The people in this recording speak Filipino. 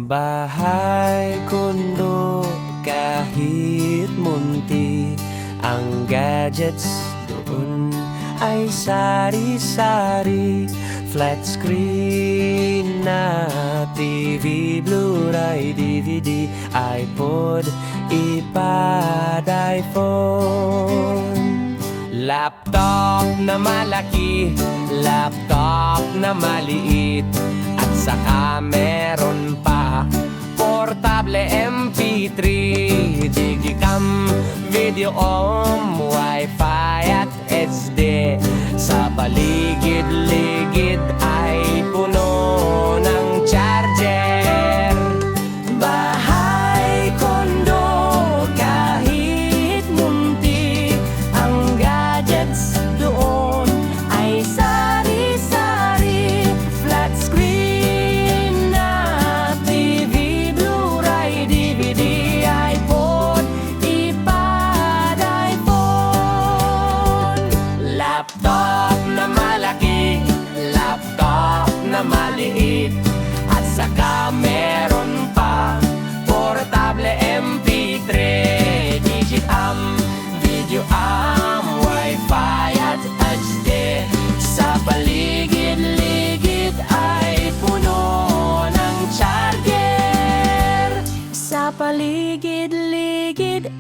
Bahay, kondo, kahit munti, ang gadgets doon ay sari-sari. Flat screen na TV, Blu-ray, DVD, iPod, iPad, iPhone. Laptop na malaki, laptop na maliit, at saka meron pa portable MP3, Digicam, video on, Wi-Fi at HD. Sa paligid-ligid ay puno ng charger. Bahay, kondo, kahit munti, ang gadgets doon ay sari-sari. Flat screen na TV, Blu-ray, DVD, iPod, iPad, iPhone. Laptop na malaki, laptop na maliit, at saka meron pa portable MP3, Digicam, video am, Wi-Fi at HD. Sa paligid-ligid ay puno ng charger. Sa paligid-ligid